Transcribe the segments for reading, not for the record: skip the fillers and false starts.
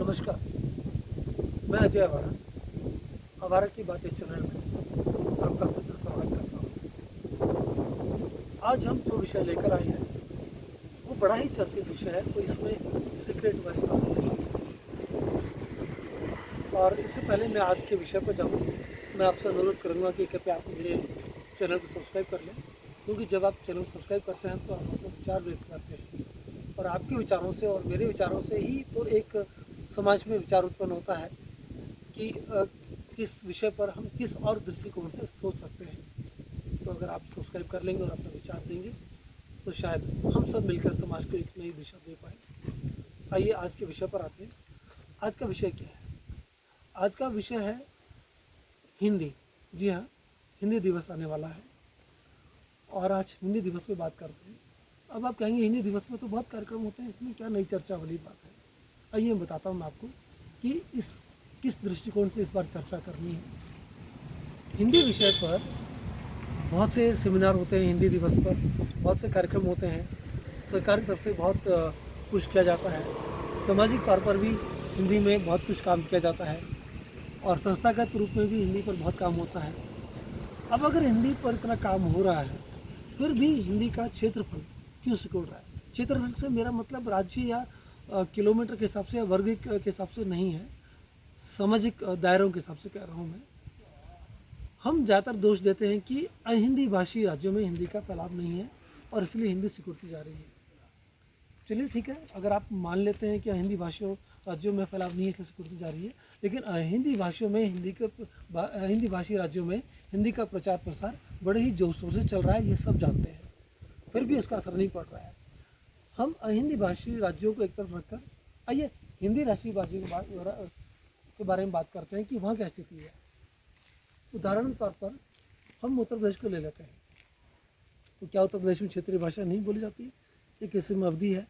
नमस्कार, मैं अजय अवारा, अवारा की बातें चैनल में आपका फिर से स्वागत करता हूँ। आज हम जो विषय लेकर आए हैं वो बड़ा ही चर्चित विषय है, कोई इसमें सीक्रेट वाली बात नहीं है। और इससे पहले मैं आज के विषय पर जाऊँ, मैं आपसे अनुरोध करूँगा कि कृपया आप मेरे चैनल को सब्सक्राइब कर लें, क्योंकि जब आप चैनल सब्सक्राइब करते हैं तो हम अपने विचार व्यक्त करते हैं और आपके विचारों से और मेरे विचारों से ही तो एक समाज में विचार उत्पन्न होता है कि किस विषय पर हम किस और दृष्टिकोण से सोच सकते हैं। तो अगर आप सब्सक्राइब कर लेंगे और अपना विचार देंगे तो शायद हम सब मिलकर समाज को एक नई दिशा दे पाएंगे। आइए आज के विषय पर आते हैं। आज का विषय क्या है? आज का विषय है हिंदी। जी हाँ, हिंदी दिवस आने वाला है और आज हिंदी दिवस पे बात करते हैं। अब आप कहेंगे हिंदी दिवस में तो बहुत कार्यक्रम होते हैं, इसमें क्या नई चर्चा वाली बात है? आइए मैं बताता हूँ आपको कि इस किस दृष्टिकोण से इस बार चर्चा करनी है। हिंदी विषय पर बहुत से सेमिनार होते हैं, हिंदी दिवस पर बहुत से कार्यक्रम होते हैं, सरकार की तरफ से बहुत कुछ किया जाता है, सामाजिक तौर पर भी हिंदी में बहुत कुछ काम किया जाता है और संस्थागत रूप में भी हिंदी पर बहुत काम होता है। अब अगर हिंदी पर इतना काम हो रहा है फिर भी हिंदी का क्षेत्रफल क्यों सिकुड़ रहा है? क्षेत्रफल से मेरा मतलब राज्य या किलोमीटर के हिसाब से या वर्ग के हिसाब से नहीं है, सामाजिक दायरों के हिसाब से कह रहा हूँ मैं। हम ज़्यादातर दोष देते हैं कि अहिंदी भाषी राज्यों में हिंदी का फैलाव नहीं है और इसलिए हिंदी सिकुड़ती जा रही है। चलिए ठीक है, अगर आप मान लेते हैं कि हिंदी भाषा राज्यों में फैलाव नहीं है इसलिए सिकुड़ती जा रही है, लेकिन हिंदी भाषियों में हिंदी भाषी राज्यों में हिंदी का प्रचार प्रसार बड़े ही जोरों से चल रहा है, ये सब जानते हैं, फिर भी उसका असर नहीं पड़ रहा है। हम हिंदी भाषी राज्यों को एक तरफ रखकर आइए हिंदी राष्ट्रीय भाषा के बारे में बात करते हैं कि वहाँ क्या स्थिति है। उदाहरण के तौर पर हम उत्तर प्रदेश को ले लेते हैं, तो क्या उत्तर प्रदेश में क्षेत्रीय भाषा नहीं बोली जाती है? एक हिस्से में अवधी है,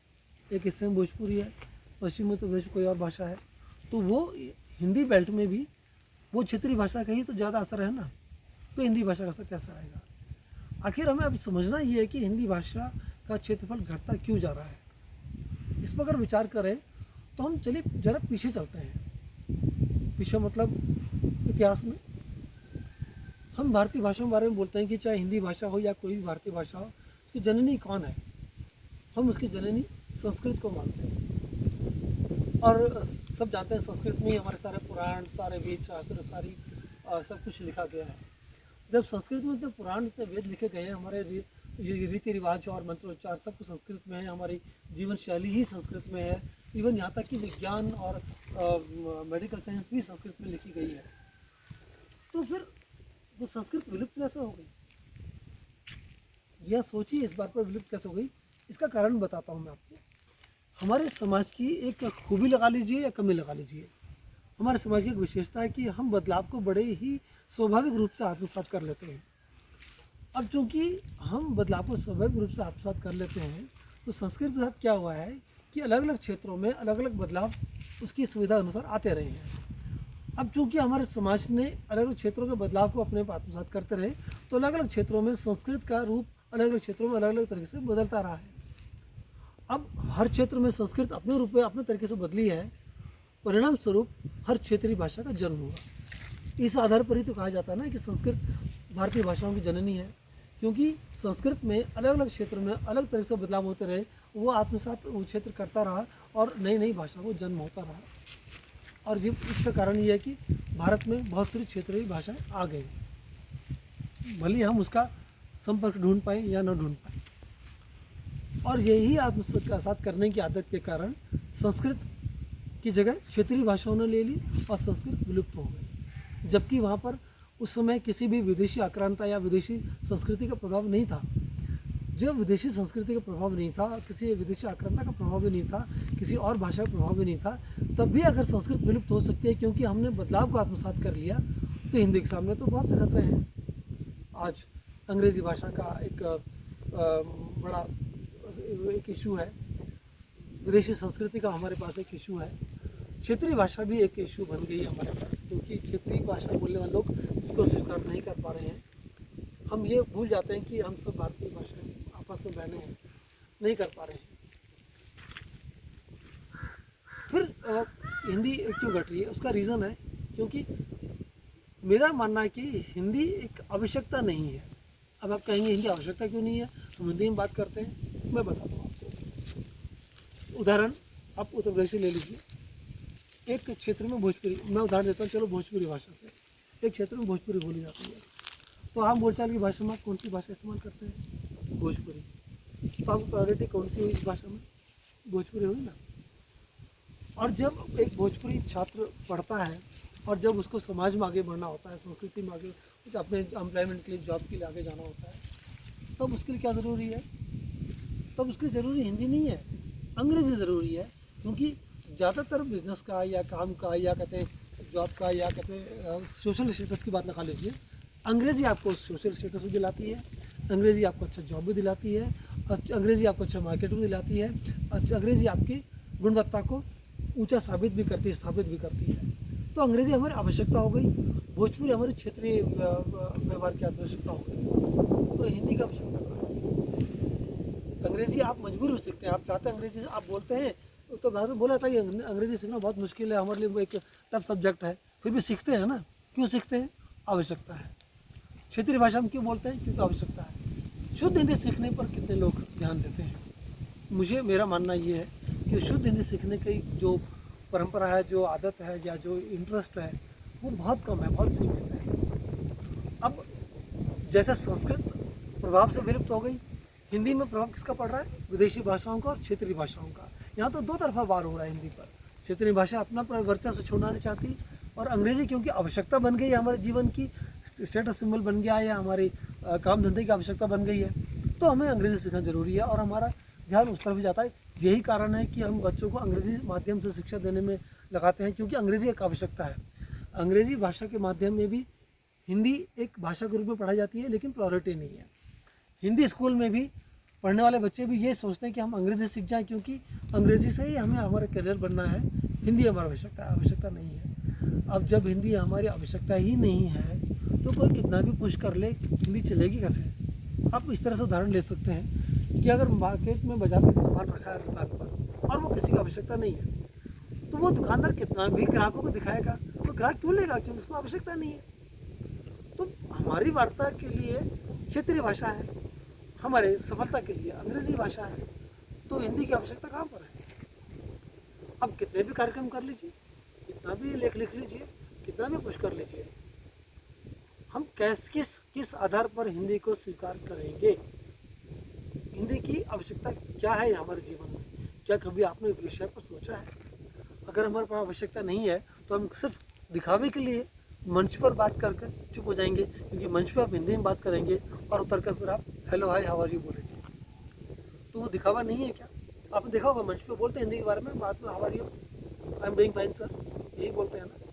एक हिस्से में भोजपुरी है, पश्चिमी उत्तर प्रदेश में कोई और भाषा है, तो वो हिंदी बेल्ट में भी वो क्षेत्रीय भाषा का ही तो ज़्यादा असर है ना, तो हिंदी भाषा का असर कैसा आएगा? आखिर हमें अब समझना ये है कि हिंदी भाषा का क्षेत्रफल घटता क्यों जा रहा है। इस पर अगर विचार करें तो हम चलिए जरा पीछे चलते हैं। पीछे मतलब इतिहास में हम भारतीय भाषाओं के बारे में बोलते हैं कि चाहे हिंदी भाषा हो या कोई भी भारतीय भाषा हो, उसकी जननी कौन है? हम उसकी जननी संस्कृत को मानते हैं और सब जानते हैं संस्कृत में ही हमारे सारे पुराण, सारे वेद शास्त्र, सारी सब कुछ लिखा गया है। जब संस्कृत में इतने पुराण, इतने वेद लिखे गए हैं, हमारे रीति रिवाज और मंत्रोच्चार सब कुछ संस्कृत में है, हमारी जीवन शैली ही संस्कृत में है, इवन यहाँ तक कि विज्ञान और मेडिकल साइंस भी संस्कृत में लिखी गई है, तो फिर वो संस्कृत विलुप्त कैसे हो गई? जी हाँ, सोचिए इस बात पर विलुप्त कैसे हो गई। इसका कारण बताता हूँ मैं आपको। हमारे समाज की एक खूबी लगा लीजिए या कमी लगा लीजिए, हमारे समाज की एक विशेषता है कि हम बदलाव को बड़े ही स्वाभाविक रूप से आत्मसात कर लेते हैं। अब चूँकि हम बदलाव को स्वाभाविक रूप से आत्मसात कर लेते हैं, तो संस्कृत के साथ क्या हुआ है कि अलग अलग क्षेत्रों में अलग अलग बदलाव उसकी सुविधा अनुसार आते रहे हैं। अब चूँकि हमारे समाज ने अलग अलग क्षेत्रों के बदलाव को अपने आत्मसात करते रहे, तो अलग अलग क्षेत्रों में संस्कृत का रूप अलग अलग क्षेत्रों में अलग अलग तरीके से बदलता रहा है। अब हर क्षेत्र में संस्कृत अपने रूप में अपने तरीके से बदली है, परिणाम स्वरूप हर क्षेत्रीय भाषा का जन्म हुआ। इस आधार पर ही तो कहा जाता है ना कि संस्कृत भारतीय भाषाओं की जननी है, क्योंकि संस्कृत में अलग अलग क्षेत्र में अलग तरह से बदलाव होते रहे, वो आत्मसात वो क्षेत्र करता रहा और नई नई भाषाओं को जन्म होता रहा। और जी इसका कारण ये है कि भारत में बहुत सारी क्षेत्रीय भाषाएं आ गई, भले हम उसका संपर्क ढूंढ पाए या न ढूंढ पाए। और यही आत्मसात करने की आदत के कारण संस्कृत की जगह क्षेत्रीय भाषाओं ने ले ली और संस्कृत विलुप्त हो गई, जबकि वहाँ पर उस समय किसी भी विदेशी आक्रांता या विदेशी संस्कृति का प्रभाव नहीं था। जब विदेशी संस्कृति का प्रभाव नहीं था, किसी विदेशी आक्रांता का प्रभाव भी नहीं था, किसी और भाषा का प्रभाव भी नहीं था, तब भी अगर संस्कृत विलुप्त हो सकती है क्योंकि हमने बदलाव को आत्मसात कर लिया, तो हिंदी के सामने तो बहुत से खतरे हैं। आज अंग्रेज़ी भाषा का एक बड़ा एक इशू है, विदेशी संस्कृति का हमारे पास एक इशू है, क्षेत्रीय भाषा भी एक इशू बन गई है हमारे पास, क्योंकि क्षेत्रीय भाषा बोलने वाले लोग इसको स्वीकार नहीं कर पा रहे हैं। हम ये भूल जाते हैं कि हम सब भारतीय भाषाएं आपस में बहने हैं, नहीं कर पा रहे हैं। फिर हिंदी एक क्यों घट रही है, उसका रीज़न है क्योंकि मेरा मानना है कि हिंदी एक आवश्यकता नहीं है। अब आप कहेंगे हिंदी आवश्यकता क्यों नहीं है, हम हिंदी में बात करते हैं। मैं बताता हूँ आपको उदाहरण, आप उत्तर प्रदेश से ले लीजिए। एक क्षेत्र में भोजपुरी, मैं उदाहरण देता हूँ, चलो भोजपुरी भाषा से। एक क्षेत्र में भोजपुरी बोली जाती है, तो हम बोलचाल की भाषा में आप कौन सी भाषा इस्तेमाल करते हैं? भोजपुरी। तो आपकी प्रायोरिटी कौन सी हुई इस भाषा में? भोजपुरी हुई ना। और जब एक भोजपुरी छात्र पढ़ता है और जब उसको समाज में आगे बढ़ना होता है, संस्कृति में आगे, अपने एम्प्लॉयमेंट के लिए, जॉब के लिए आगे जाना होता है, तब उसके लिए क्या ज़रूरी है? तब उसके लिए ज़रूरी हिंदी नहीं है, अंग्रेज़ी ज़रूरी है। क्योंकि ज़्यादातर बिजनेस का या काम का या कहते हैं जॉब का या कहते हैं सोशल स्टेटस की बात लगा लीजिए, अंग्रेज़ी आपको सोशल स्टेटस भी दिलाती है, अंग्रेज़ी आपको अच्छा जॉब भी दिलाती है, अंग्रेज़ी आपको अच्छा मार्केट भी दिलाती है, अंग्रेज़ी आपकी गुणवत्ता को ऊंचा साबित भी करती है, स्थापित भी करती है। तो अंग्रेज़ी हमारी आवश्यकता हो गई, भोजपुरी हमारी क्षेत्रीय व्यवहार की आवश्यकता हो गई, तो हिंदी की आवश्यकता कहाँ है? अंग्रेज़ी आप मजबूर हो सकते हैं, आप चाहते हैं अंग्रेज़ी आप बोलते हैं, तो भारत में बोला था कि अंग्रेज़ी सीखना बहुत मुश्किल है, हमारे लिए वो एक टफ सब्जेक्ट है, फिर भी सीखते हैं ना। क्यों सीखते हैं? आवश्यकता है। क्षेत्रीय भाषा में क्यों बोलते हैं? क्योंकि आवश्यकता है। शुद्ध हिंदी सीखने पर कितने लोग ध्यान देते हैं? मेरा मानना ये है कि शुद्ध हिंदी सीखने की जो परंपरा है, जो आदत है या जो इंटरेस्ट है, वो बहुत कम है, बहुत सीमित है। अब जैसे संस्कृत प्रभाव से विलुप्त हो गई, हिंदी में प्रभाव किसका पड़ रहा है? विदेशी भाषाओं का और क्षेत्रीय भाषाओं का। यहाँ तो दो तरफा वार हो रहा है हिंदी पर। क्षेत्रीय भाषा अपना वर्चस्व छोड़ना नहीं चाहती, और अंग्रेजी क्योंकि आवश्यकता बन गई है, हमारे जीवन की स्टेटस सिंबल बन गया है, या हमारी काम धंधे की आवश्यकता बन गई है, तो हमें अंग्रेजी सीखना जरूरी है, और हमारा ध्यान उस तरफ जाता है। यही कारण है कि हम बच्चों को अंग्रेजी माध्यम से शिक्षा देने में लगाते हैं, क्योंकि अंग्रेजी एक आवश्यकता है। अंग्रेजी भाषा के माध्यम में भी हिंदी एक भाषा के रूप में पढ़ाई जाती है, लेकिन प्रायोरिटी नहीं है। हिंदी स्कूल में भी पढ़ने वाले बच्चे भी ये सोचते हैं कि हम अंग्रेजी सीख जाएं, क्योंकि अंग्रेजी से ही हमें हमारा करियर बनना है, हिंदी हमारी आवश्यकता नहीं है। अब जब हिंदी हमारी आवश्यकता ही नहीं है, तो कोई कितना भी पुश कर ले, हिंदी चलेगी कैसे? आप इस तरह से उदाहरण ले सकते हैं कि अगर मार्केट में बाजार में सामान रखा है दुकान पर और वो किसी की आवश्यकता नहीं है, तो वो दुकानदार कितना भी ग्राहकों को दिखाएगा, वो ग्राहक क्यों लेगा? क्योंकि उसको आवश्यकता नहीं है। तो हमारी वार्ता के लिए क्षेत्रीय भाषा है, हमारे सफलता के लिए अंग्रेजी भाषा है, तो हिंदी की आवश्यकता कहाँ पर है? अब कितने भी कार्यक्रम कर लीजिए, कितना भी लेख लिख लीजिए, कितना भी कुछ कर लीजिए, हम किस आधार पर हिंदी को स्वीकार करेंगे? हिंदी की आवश्यकता क्या है हमारे जीवन में? क्या कभी आपने इस विषय पर सोचा है? अगर हमारे पास आवश्यकता नहीं है, तो हम सिर्फ दिखावे के लिए मंच पर बात करके चुप हो जाएंगे, क्योंकि मंच पर आप हिंदी में बात करेंगे और उतर कर फिर आप hello hi how are you बोलेंगे, तो वो दिखावा नहीं है क्या? आपने देखा होगा मंच पे बोलते हैं हिंदी के बारे में, बाद में how are you, I am doing fine sir, यही बोलते हैं ना।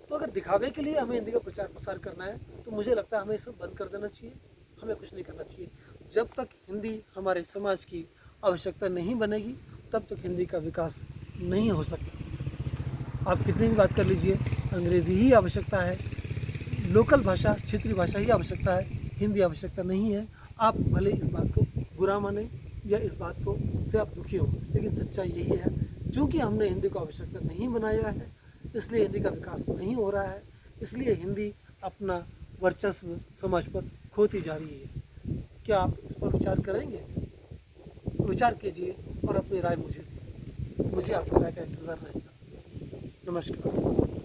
तो अगर दिखावे के लिए हमें हिंदी का प्रचार प्रसार करना है, तो मुझे लगता है हमें सब बंद कर देना चाहिए, हमें कुछ नहीं करना चाहिए। जब तक हिंदी हमारे समाज की आवश्यकता नहीं बनेगी, तब तक हिंदी का विकास नहीं हो सकता। आप कितनी भी बात कर लीजिए, अंग्रेज़ी ही आवश्यकता है, लोकल भाषा, क्षेत्रीय भाषा ही आवश्यकता है, हिंदी आवश्यकता नहीं है। आप भले इस बात को बुरा माने या इस बात को से आप दुखी हो, लेकिन सच्चाई यही है, क्योंकि हमने हिंदी को आवश्यकता नहीं बनाया है, इसलिए हिंदी का विकास नहीं हो रहा है, इसलिए हिंदी अपना वर्चस्व समाज पर खोती जा रही है। क्या आप इस पर विचार करेंगे? विचार कीजिए और अपनी राय मुझे दीजिए, मुझे आपकी राय का इंतज़ार रहेगा। नमस्कार।